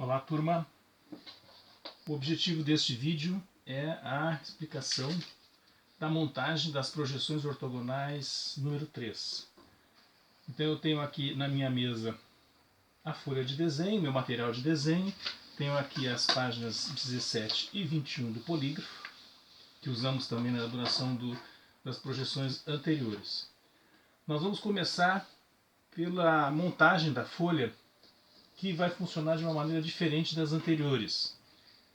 Olá, turma! O objetivo deste vídeo é a explicação da montagem das projeções ortogonais número 3. Então eu tenho aqui na minha mesa a folha de desenho, meu material de desenho, tenho aqui as páginas 17 e 21 do polígrafo, que usamos também na elaboração das projeções anteriores. Nós vamos começar pela montagem da folha, que vai funcionar de uma maneira diferente das anteriores.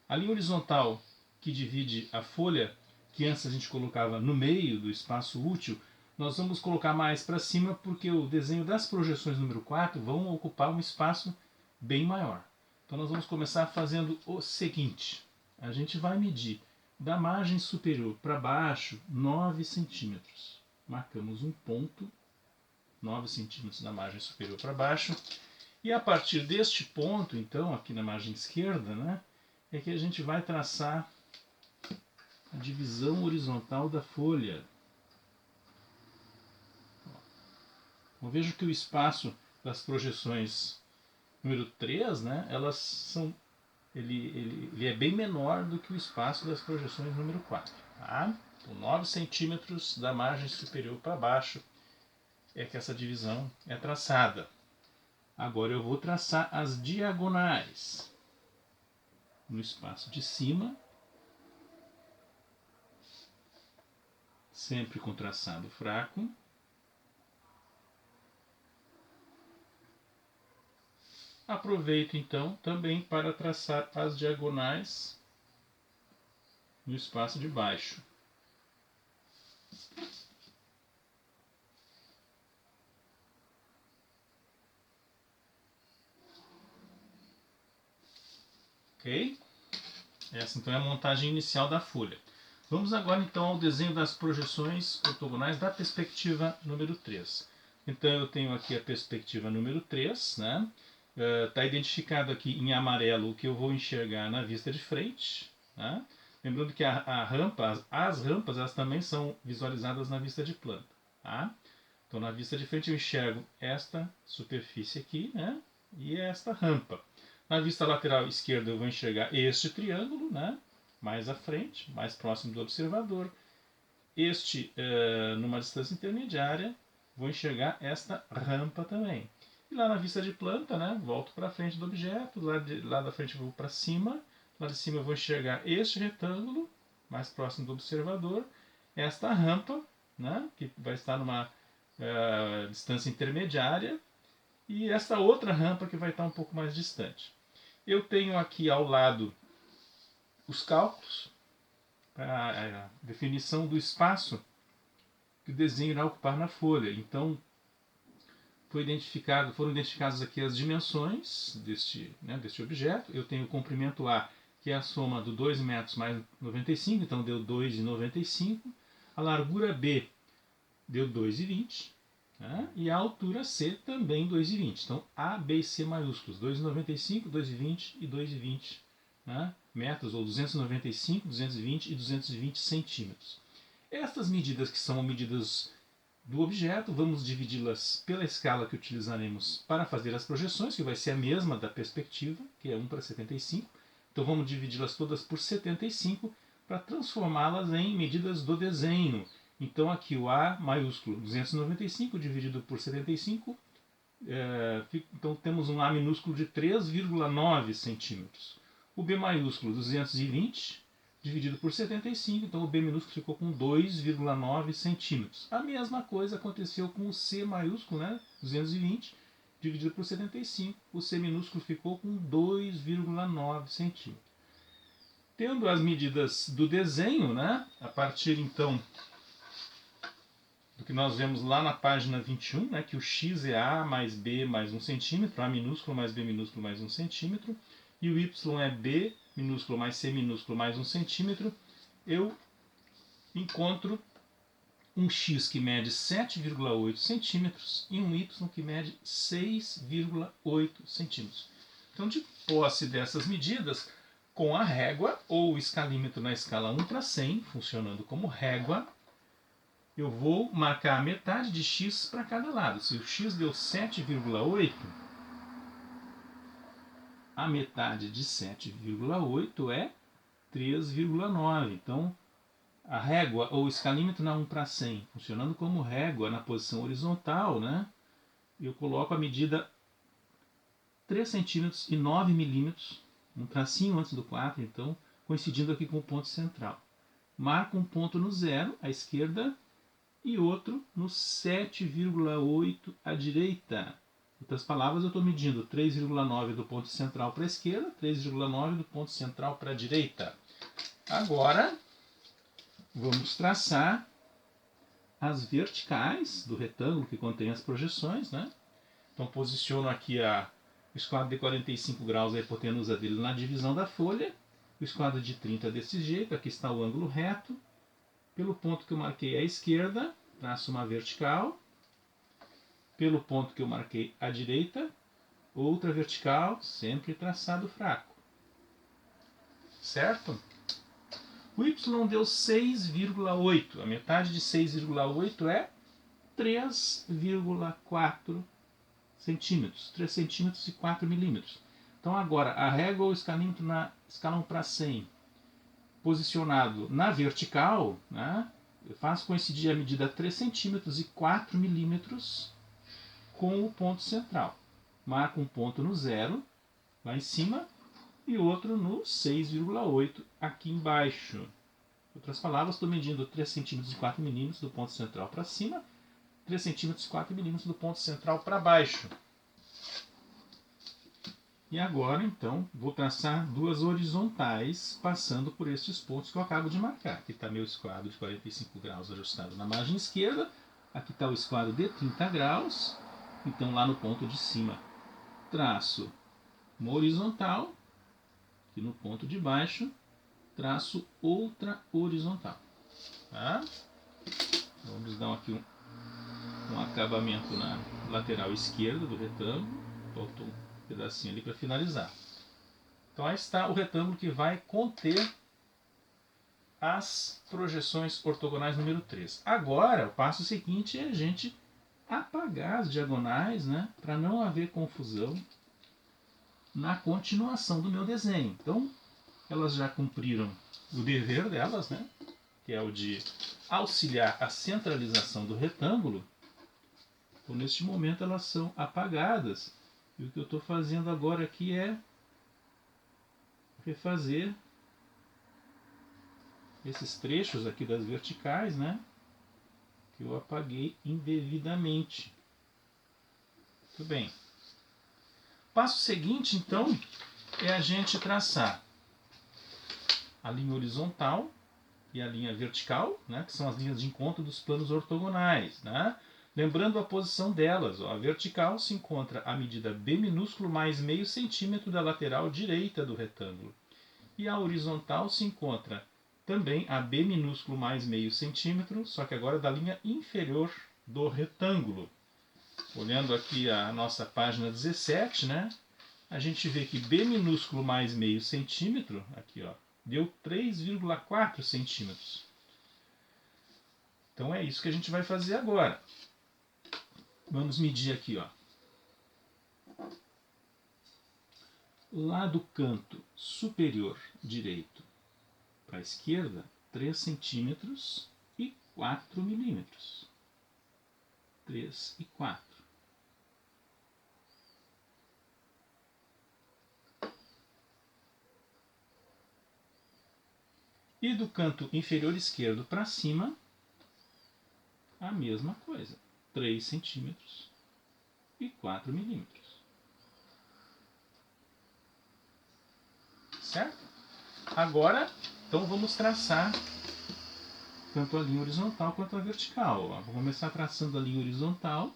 A linha horizontal que divide a folha, que antes a gente colocava no meio do espaço útil, nós vamos colocar mais para cima porque o desenho das projeções número 4 vão ocupar um espaço bem maior. Então nós vamos começar fazendo o seguinte. A gente vai medir da margem superior para baixo 9 centímetros. Marcamos um ponto, 9 centímetros da margem superior para baixo. E a partir deste ponto, então, aqui na margem esquerda, né, é que a gente vai traçar a divisão horizontal da folha. Então, vejo que o espaço das projeções número 3, né, elas são, ele é bem menor do que o espaço das projeções número 4. Tá? Então, 9 centímetros da margem superior para baixo é que essa divisão é traçada. Agora eu vou traçar as diagonais no espaço de cima, sempre com traçado fraco. Aproveito então também para traçar as diagonais no espaço de baixo. Ok? Essa então é a montagem inicial da folha. Vamos agora então ao desenho das projeções ortogonais da perspectiva número 3. Então eu tenho aqui a perspectiva número 3, né? Está identificado aqui em amarelo o que eu vou enxergar na vista de frente. Né? Lembrando que as rampas elas também são visualizadas na vista de planta. Tá? Então na vista de frente eu enxergo esta superfície aqui, né? E esta rampa. Na vista lateral esquerda eu vou enxergar este triângulo, né? Mais à frente, mais próximo do observador. Este, numa distância intermediária, vou enxergar esta rampa também. E lá na vista de planta, né? Volto para frente do objeto, lá da frente eu vou para cima. Lá de cima eu vou enxergar este retângulo, mais próximo do observador. Esta rampa, né? Que vai estar numa distância intermediária. E esta outra rampa que vai estar um pouco mais distante. Eu tenho aqui ao lado os cálculos para a definição do espaço que o desenho irá ocupar na folha. Então, foram identificadas aqui as dimensões deste objeto. Eu tenho o comprimento A, que é a soma do 2 metros mais 95, então deu 2,95. A largura B deu 2,20. Né? E a altura C também 2,20. Então, A, B e C maiúsculos, 2,95, 2,20 e 2,20 né? metros, ou 295, 220 e 220 centímetros. Estas medidas, que são medidas do objeto, vamos dividi-las pela escala que utilizaremos para fazer as projeções, que vai ser a mesma da perspectiva, que é 1 para 75. Então vamos dividi-las todas por 75 para transformá-las em medidas do desenho. Então aqui o A maiúsculo 295 dividido por 75, então temos um A minúsculo de 3,9 centímetros. O B maiúsculo 220 dividido por 75, então o B minúsculo ficou com 2,9 centímetros. A mesma coisa aconteceu com o C maiúsculo, né? 220 dividido por 75, o C minúsculo ficou com 2,9 centímetros. Tendo as medidas do desenho, né? A partir então do que nós vemos lá na página 21, né? Que o X é A mais B mais 1 centímetro, A minúsculo mais B minúsculo mais 1 centímetro, e o Y é B minúsculo mais C minúsculo mais 1 centímetro, eu encontro um X que mede 7,8 centímetros e um Y que mede 6,8 centímetros. Então, de posse dessas medidas, com a régua ou o escalímetro na escala 1 para 100, funcionando como régua, eu vou marcar a metade de X para cada lado. Se o X deu 7,8, a metade de 7,8 é 3,9. Então, a régua ou escalímetro na 1/100, funcionando como régua na posição horizontal, né? Eu coloco a medida 3 centímetros e 9 milímetros, um tracinho antes do 4, então, coincidindo aqui com o ponto central. Marco um ponto no 0, à esquerda, e outro no 7,8 à direita. Em outras palavras, eu estou medindo 3,9 do ponto central para a esquerda, 3,9 do ponto central para a direita. Agora, vamos traçar as verticais do retângulo que contém as projeções, né? Então, posiciono aqui o esquadro de 45 graus, a hipotenusa dele na divisão da folha, o esquadro de 30 desse jeito, aqui está o ângulo reto. Pelo ponto que eu marquei à esquerda, traço uma vertical. Pelo ponto que eu marquei à direita, outra vertical, sempre traçado fraco. Certo? O y deu 6,8. A metade de 6,8 é 3,4 centímetros. 3 centímetros e 4 milímetros. Então agora, a régua ou escalímetro na escala 1/100, posicionado na vertical, né, eu faço coincidir a medida 3 centímetros e 4 milímetros com o ponto central. Marco um ponto no 0, lá em cima, e outro no 6,8 aqui embaixo. Em outras palavras, estou medindo 3 centímetros e 4 milímetros do ponto central para cima, 3 centímetros e 4 milímetros do ponto central para baixo. E agora, então, vou traçar duas horizontais passando por estes pontos que eu acabo de marcar. Aqui está meu esquadro de 45 graus ajustado na margem esquerda. Aqui está o esquadro de 30 graus. Então, lá no ponto de cima, traço uma horizontal. E no ponto de baixo, traço outra horizontal. Tá? Vamos dar aqui um acabamento na lateral esquerda do retângulo. Faltou um pedacinho ali para finalizar. Então aí está o retângulo que vai conter as projeções ortogonais número 3. Agora, o passo seguinte é a gente apagar as diagonais, né, para não haver confusão na continuação do meu desenho. Então, elas já cumpriram o dever delas, né, que é o de auxiliar a centralização do retângulo. Então, neste momento, elas são apagadas. E o que eu estou fazendo agora aqui é refazer esses trechos aqui das verticais, né, que eu apaguei indevidamente. Muito bem. Passo seguinte, então, é a gente traçar a linha horizontal e a linha vertical, né, que são as linhas de encontro dos planos ortogonais, né? Lembrando a posição delas, ó, a vertical se encontra a medida b minúsculo mais meio centímetro da lateral direita do retângulo. E a horizontal se encontra também a b minúsculo mais meio centímetro, só que agora da linha inferior do retângulo. Olhando aqui a nossa página 17, né, a gente vê que b minúsculo mais meio centímetro, aqui ó, deu 3,4 centímetros. Então é isso que a gente vai fazer agora. Vamos medir aqui, ó. Lá do canto superior direito para a esquerda, 3 centímetros e 4 milímetros. 3 e 4. E do canto inferior esquerdo para cima, a mesma coisa. 3 centímetros e 4 milímetros. Certo? Agora, então vamos traçar tanto a linha horizontal quanto a vertical. Ó. Vou começar traçando a linha horizontal.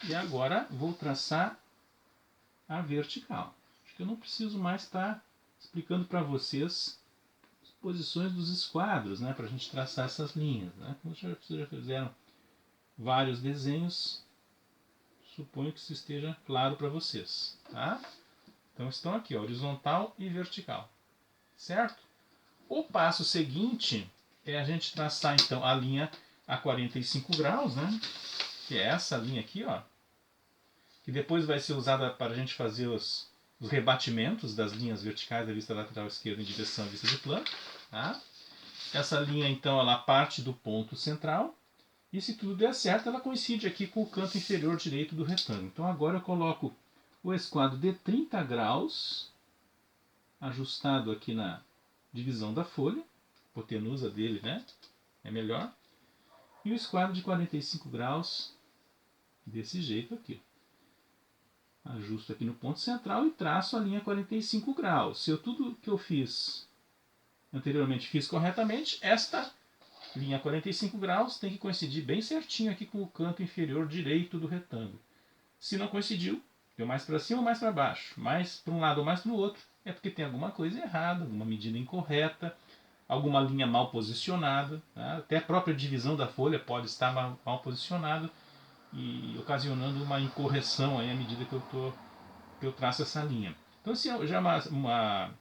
E agora vou traçar a vertical. Acho que eu não preciso mais estar explicando para vocês as posições dos esquadros, né, para a gente traçar essas linhas. Né? Como vocês já fizeram vários desenhos, suponho que isso esteja claro para vocês. Tá? Então estão aqui, ó, horizontal e vertical. Certo? O passo seguinte é a gente traçar então a linha a 45 graus, né? que é essa linha aqui, ó, que depois vai ser usada para a gente fazer os rebatimentos das linhas verticais da vista lateral esquerda em direção à vista de plano. Tá? Essa linha, então, ela parte do ponto central, e se tudo der certo, ela coincide aqui com o canto inferior direito do retângulo. Então agora eu coloco o esquadro de 30 graus, ajustado aqui na divisão da folha, a hipotenusa dele, né? É melhor. E o esquadro de 45 graus, desse jeito aqui. Ajusto aqui no ponto central e traço a linha 45 graus. Se tudo que eu fiz anteriormente fiz corretamente, esta linha 45 graus tem que coincidir bem certinho aqui com o canto inferior direito do retângulo. Se não coincidiu, deu mais para cima ou mais para baixo, mais para um lado ou mais para o outro, é porque tem alguma coisa errada, alguma medida incorreta, alguma linha mal posicionada, tá? Até a própria divisão da folha pode estar mal posicionada e ocasionando uma incorreção aí à medida que eu traço essa linha. Então, se já é uma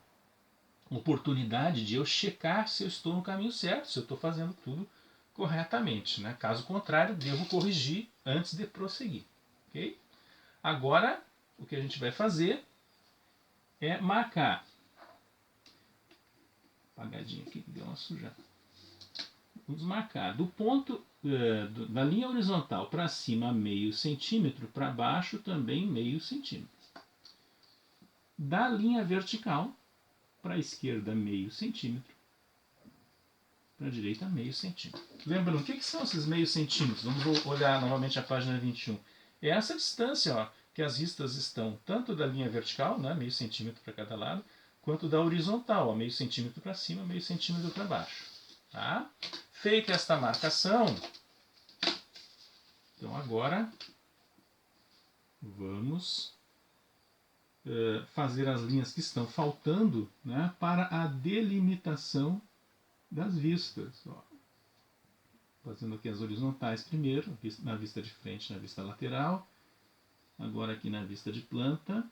oportunidade de eu checar se eu estou no caminho certo, se eu estou fazendo tudo corretamente. Né? Caso contrário, devo corrigir antes de prosseguir. Okay? Agora, o que a gente vai fazer é marcar. Apagadinho aqui que deu uma sujada. Vamos marcar do ponto da linha horizontal para cima meio centímetro, para baixo também meio centímetro. Da linha vertical para a esquerda meio centímetro, para a direita meio centímetro. Lembrando, o que são esses meio centímetros? Vamos olhar novamente a página 21. É essa distância, ó, que as vistas estão tanto da linha vertical, né, meio centímetro para cada lado, quanto da horizontal, ó, meio centímetro para cima, meio centímetro para baixo. Tá? Feita esta marcação, então agora vamos fazer as linhas que estão faltando, né, para a delimitação das vistas. Ó. Fazendo aqui as horizontais primeiro, na vista de frente, na vista lateral. Agora aqui na vista de planta.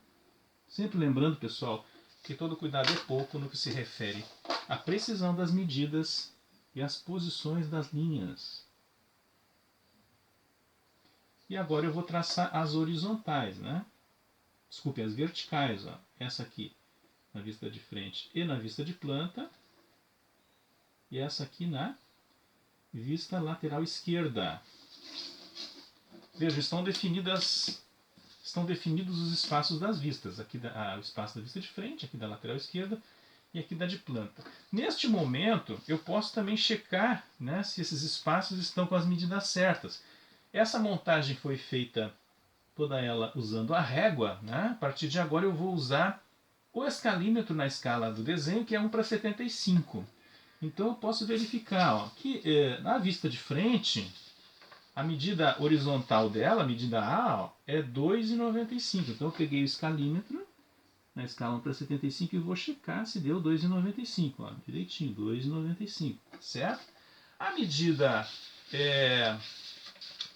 Sempre lembrando, pessoal, que todo cuidado é pouco no que se refere à precisão das medidas e às posições das linhas. E agora eu vou traçar as horizontais, né? Desculpe, as verticais. Ó. Essa aqui na vista de frente e na vista de planta. E essa aqui na vista lateral esquerda. Veja, estão definidos os espaços das vistas. Aqui o espaço da vista de frente, aqui da lateral esquerda e aqui da de planta. Neste momento, eu posso também checar, né, se esses espaços estão com as medidas certas. Essa montagem foi feita toda ela usando a régua. Né? A partir de agora eu vou usar o escalímetro na escala do desenho, que é 1:75. Então eu posso verificar ó, que na vista de frente, a medida horizontal dela, a medida A, ó, é 2,95. Então eu peguei o escalímetro na escala 1:75 e vou checar se deu 2,95. Direitinho, 2,95. Certo? A medida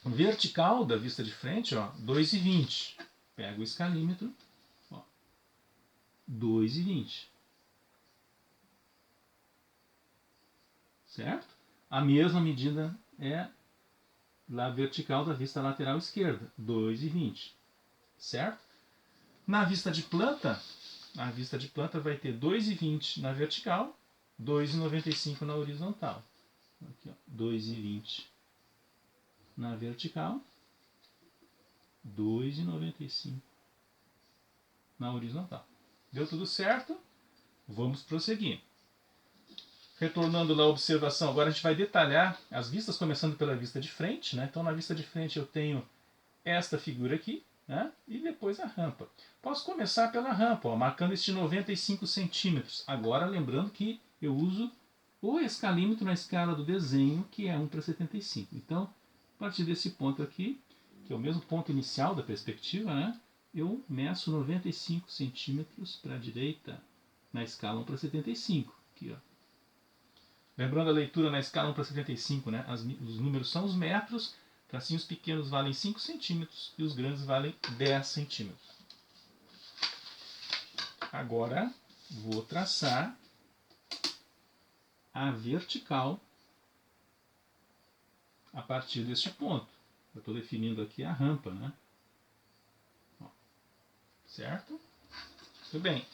vertical da vista de frente, 2,20. Pego o escalímetro, 2,20. Certo? A mesma medida é lá vertical da vista lateral esquerda, 2,20. Certo? Na vista de planta, a vista de planta vai ter 2,20 na vertical, 2,95 na horizontal. Aqui, 2,20 na vertical, 2,95 na horizontal. Deu tudo certo? Vamos prosseguir. Retornando lá à observação, agora a gente vai detalhar as vistas, começando pela vista de frente. Né? Então, na vista de frente eu tenho esta figura aqui, né? E depois a rampa. Posso começar pela rampa, marcando este 95 centímetros. Agora, lembrando que eu uso o escalímetro na escala do desenho, que é 1:75. Então, a partir desse ponto aqui, que é o mesmo ponto inicial da perspectiva, né? Eu meço 95 centímetros para a direita, na escala 1:75. Aqui, ó. Lembrando a leitura na escala 1:75, né? Os números são os metros, tracinhos pequenos valem 5 centímetros e os grandes valem 10 centímetros. Agora vou traçar a vertical a partir deste ponto. Eu estou definindo aqui a rampa, né? Ó, certo? Muito bem.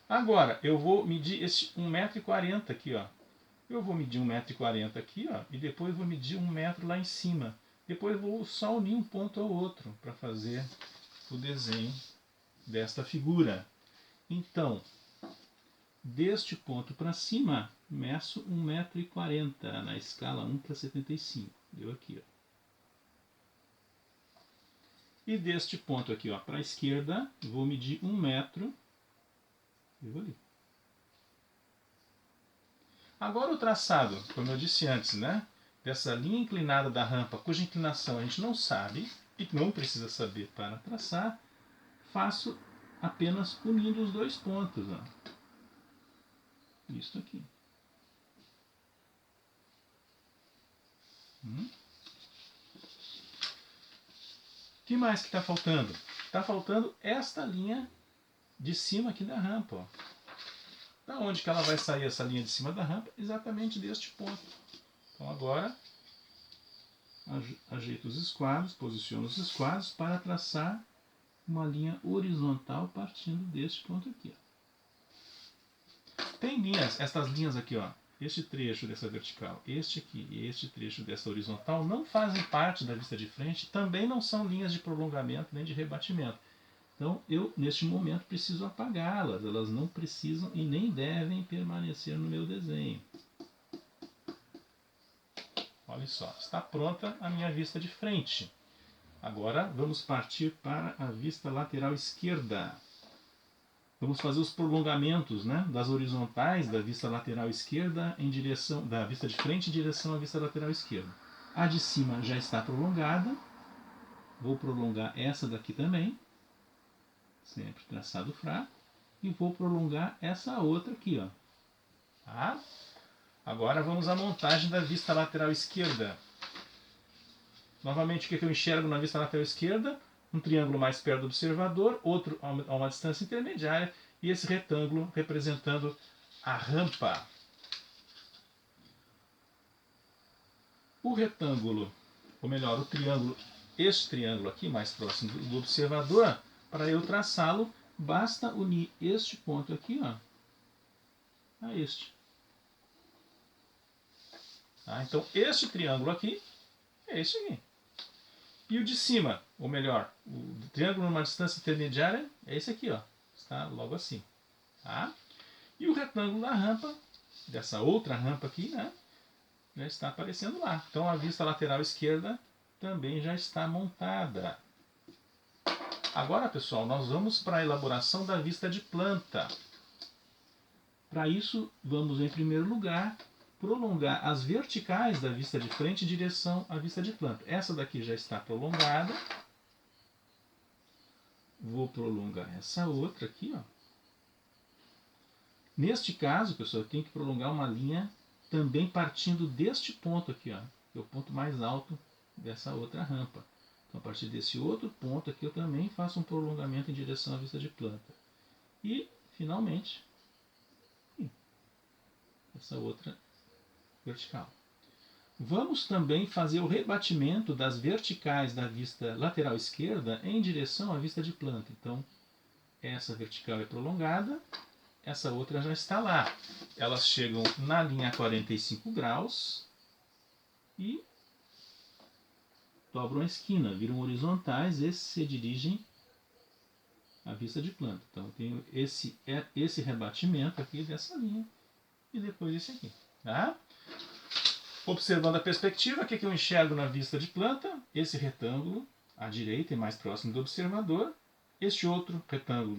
Agora, eu vou medir esse 1,40 m aqui, ó. Eu vou medir 1,40 m aqui, ó, e depois vou medir 1 metro lá em cima. Depois vou só unir um ponto ao outro para fazer o desenho desta figura. Então, deste ponto para cima, meço 1,40 m na escala 1:75. Deu aqui, ó. E deste ponto aqui, ó, para a esquerda, vou medir 1 metro. E vou ali. Agora o traçado, como eu disse antes, né? Dessa linha inclinada da rampa, cuja inclinação a gente não sabe e não precisa saber para traçar, faço apenas unindo os dois pontos. Ó. Isso aqui. O que mais que está faltando? Está faltando esta linha de cima aqui da rampa. Ó. Da onde que ela vai sair essa linha de cima da rampa? Exatamente deste ponto. Então agora ajeito os esquadros, posiciono os esquadros para traçar uma linha horizontal partindo deste ponto aqui. Ó. Tem linhas, estas linhas aqui, ó, este trecho dessa vertical, este aqui e este trecho dessa horizontal não fazem parte da vista de frente, também não são linhas de prolongamento nem de rebatimento. Então eu, neste momento, preciso apagá-las, elas não precisam e nem devem permanecer no meu desenho. Olha só, está pronta a minha vista de frente. Agora vamos partir para a vista lateral esquerda. Vamos fazer os prolongamentos, né, das horizontais da vista lateral esquerda em direção da vista de frente em direção à vista lateral esquerda. A de cima já está prolongada. Vou prolongar essa daqui também, sempre traçado fraco, e vou prolongar essa outra aqui, ó. Tá? Agora vamos à montagem da vista lateral esquerda. Novamente, o que eu enxergo na vista lateral esquerda? Um triângulo mais perto do observador, outro a uma distância intermediária, e esse retângulo representando a rampa. O retângulo, ou melhor, o triângulo, este triângulo aqui, mais próximo do observador, para eu traçá-lo, basta unir este ponto aqui, ó, a este. Tá? Então, este triângulo aqui é este aqui. E o de cima, ou melhor, o triângulo numa distância intermediária é esse aqui, ó. Está logo assim. Tá? E o retângulo da rampa, dessa outra rampa aqui, né, já está aparecendo lá. Então a vista lateral esquerda também já está montada. Agora, pessoal, nós vamos para a elaboração da vista de planta. Para isso, vamos em primeiro lugar prolongar as verticais da vista de frente em direção à vista de planta. Essa daqui já está prolongada. Vou prolongar essa outra aqui, ó. Neste caso, pessoal, eu tenho que prolongar uma linha também partindo deste ponto aqui, ó, que é o ponto mais alto dessa outra rampa. Então, a partir desse outro ponto aqui, eu também faço um prolongamento em direção à vista de planta. E, finalmente, essa outra vertical. Vamos também fazer o rebatimento das verticais da vista lateral esquerda em direção à vista de planta. Então, essa vertical é prolongada, essa outra já está lá. Elas chegam na linha 45 graus e dobram a esquina, viram horizontais e se dirigem à vista de planta. Então, eu tenho esse rebatimento aqui dessa linha e depois esse aqui. Tá? Observando a perspectiva, o que eu enxergo na vista de planta? Esse retângulo à direita e mais próximo do observador. Este outro retângulo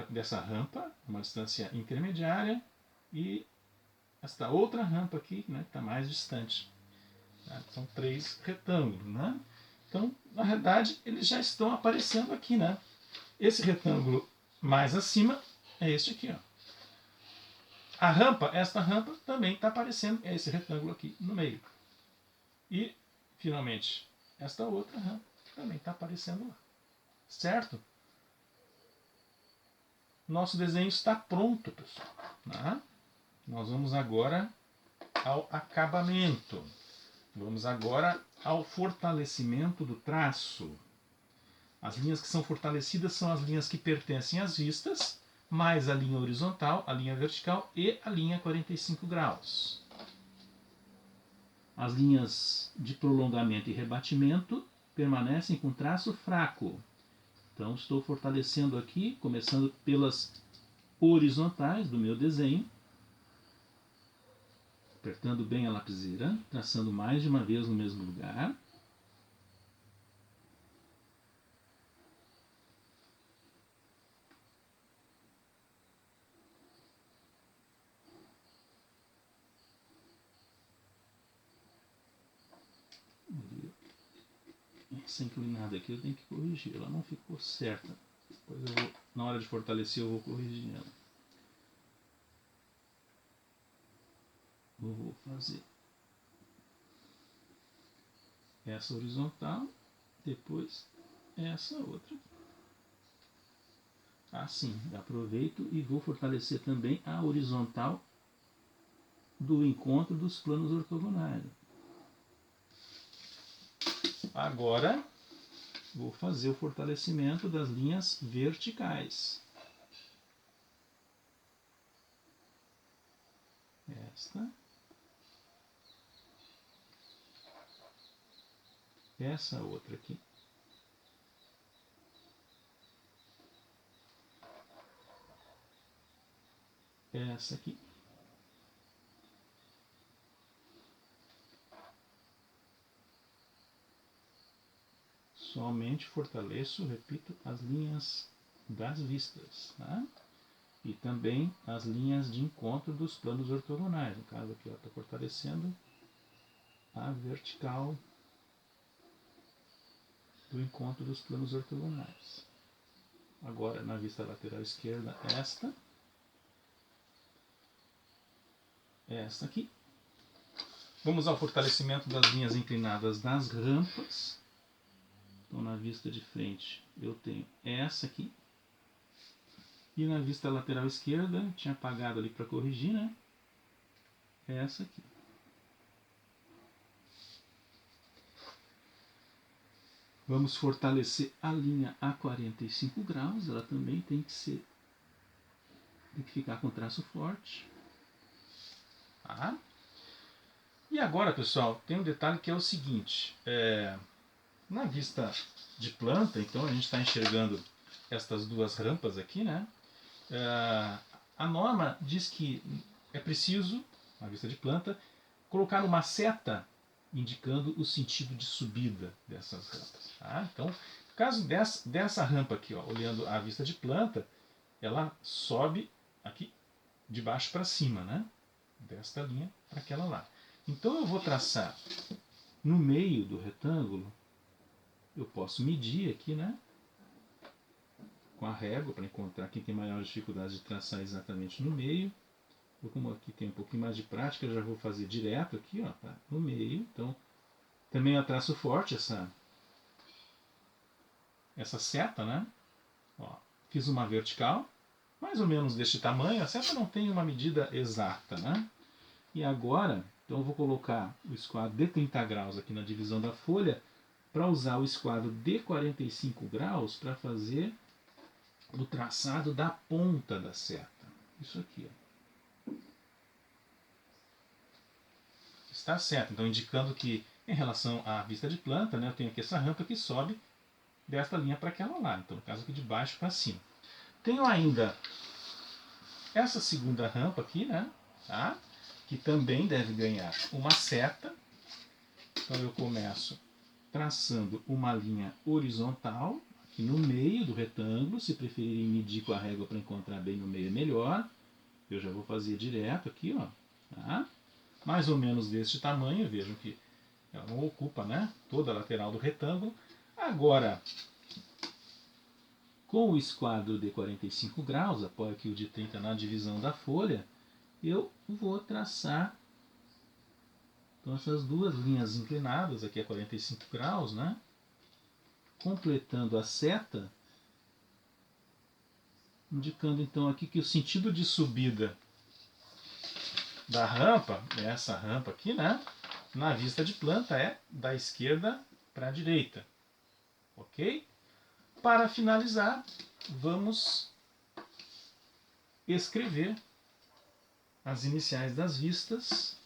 dessa rampa, uma distância intermediária. E esta outra rampa aqui, né, que está mais distante. Tá? São 3 retângulos. Né? Então, na verdade, eles já estão aparecendo aqui. Né? Esse retângulo mais acima é este aqui. Ó. A rampa, esta rampa também está aparecendo, é esse retângulo aqui no meio. E, finalmente, esta outra rampa também está aparecendo lá. Certo? Nosso desenho está pronto, pessoal. Tá? Nós vamos agora ao acabamento. Vamos agora ao fortalecimento do traço. As linhas que são fortalecidas são as linhas que pertencem às vistas, mais a linha horizontal, a linha vertical e a linha 45 graus. As linhas de prolongamento e rebatimento permanecem com traço fraco. Então estou fortalecendo aqui, começando pelas horizontais do meu desenho, apertando bem a lapiseira, traçando mais de uma vez no mesmo lugar. Essa inclinada aqui eu tenho que corrigir, ela não ficou certa. Depois eu vou, na hora de fortalecer, eu vou corrigir ela. Eu vou fazer essa horizontal, depois essa outra. Assim, aproveito e vou fortalecer também a horizontal do encontro dos planos ortogonais. Agora vou fazer o fortalecimento das linhas verticais. Essa outra aqui. Essa aqui. Somente fortaleço, repito, as linhas das vistas, tá? E também as linhas de encontro dos planos ortogonais. No caso aqui, estou fortalecendo a vertical do encontro dos planos ortogonais. Agora, na vista lateral esquerda, esta aqui. Vamos ao fortalecimento das linhas inclinadas das rampas. Então, na vista de frente, eu tenho essa aqui. E na vista lateral esquerda, tinha apagado ali para corrigir, né? Essa aqui. Vamos fortalecer a linha a 45 graus. Ela também tem que ficar com traço forte. Tá? E agora, pessoal, tem um detalhe que é o seguinte. Na vista de planta, então, a gente está enxergando estas duas rampas aqui, né? A norma diz que é preciso, na vista de planta, colocar uma seta indicando o sentido de subida dessas rampas. Tá? Então, no caso dessa rampa aqui, ó, olhando a vista de planta, ela sobe aqui de baixo para cima, né? Desta linha para aquela lá. Então eu vou traçar no meio do retângulo, eu posso medir aqui, né? Com a régua para encontrar quem tem maior dificuldade de traçar exatamente no meio. Eu, como aqui tem um pouquinho mais de prática, já vou fazer direto aqui, ó, tá? No meio. Então, também eu traço forte essa seta, né? Ó, fiz uma vertical, mais ou menos deste tamanho. A seta não tem uma medida exata, né? E agora, então eu vou colocar o esquadro de 30 graus aqui na divisão da folha, para usar o esquadro de 45 graus para fazer o traçado da ponta da seta. Isso aqui, ó. Está certo, então indicando que em relação à vista de planta, né, eu tenho aqui essa rampa que sobe desta linha para aquela lá, então no caso aqui de baixo para cima. Tenho ainda essa segunda rampa aqui, né, tá? Que também deve ganhar uma seta. Então eu começo traçando uma linha horizontal aqui no meio do retângulo. Se preferirem medir com a régua para encontrar bem no meio é melhor. Eu já vou fazer direto aqui, ó, tá? Mais ou menos deste tamanho. Vejam que ela não ocupa, né, toda a lateral do retângulo. Agora, com o esquadro de 45 graus, apoio aqui o de 30 na divisão da folha, eu vou traçar então essas duas linhas inclinadas aqui a 45 graus, né? Completando a seta, indicando então aqui que o sentido de subida da rampa, essa rampa aqui, né? Na vista de planta é da esquerda para a direita. Ok? Para finalizar, vamos escrever as iniciais das vistas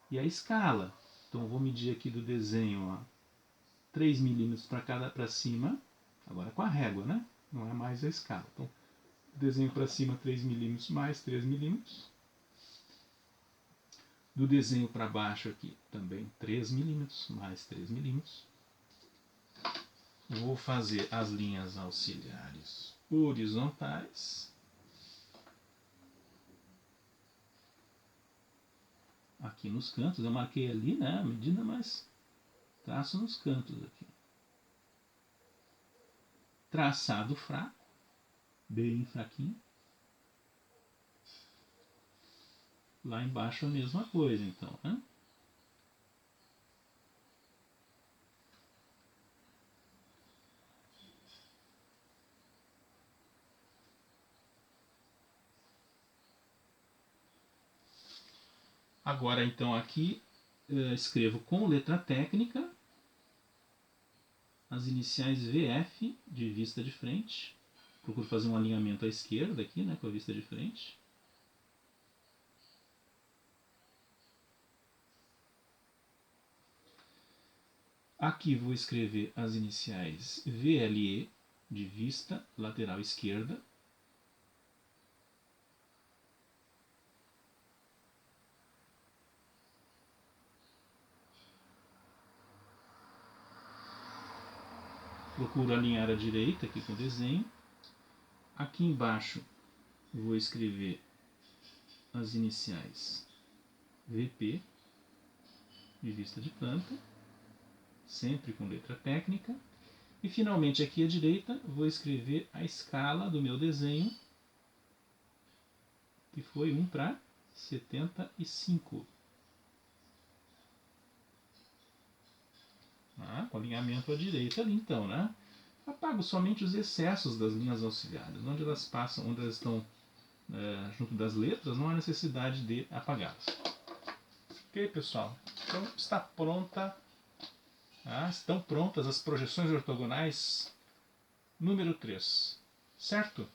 e a escala. Então eu vou medir aqui do desenho, ó, 3 milímetros para cima, agora com a régua, né? Não é mais a escala. Então, desenho para cima 3 milímetros mais 3 milímetros. Do desenho para baixo aqui também 3 milímetros mais 3 milímetros. Vou fazer as linhas auxiliares horizontais. Aqui nos cantos, eu marquei ali, né, a medida, mas traço nos cantos aqui. Traçado fraco, bem fraquinho. Lá embaixo a mesma coisa, então, né? Agora, então, aqui escrevo com letra técnica as iniciais VF de vista de frente. Procuro fazer um alinhamento à esquerda aqui, né, com a vista de frente. Aqui vou escrever as iniciais VLE de vista lateral esquerda. Procuro alinhar à direita aqui com o desenho. Aqui embaixo vou escrever as iniciais VP de vista de planta, sempre com letra técnica. E finalmente aqui à direita vou escrever a escala do meu desenho, que foi 1:75. Com alinhamento à direita ali, então, né? Apago somente os excessos das linhas auxiliares, onde elas passam, onde elas estão junto das letras, não há necessidade de apagá-las. Ok, pessoal? Então está pronta, estão prontas as projeções ortogonais número 3, certo?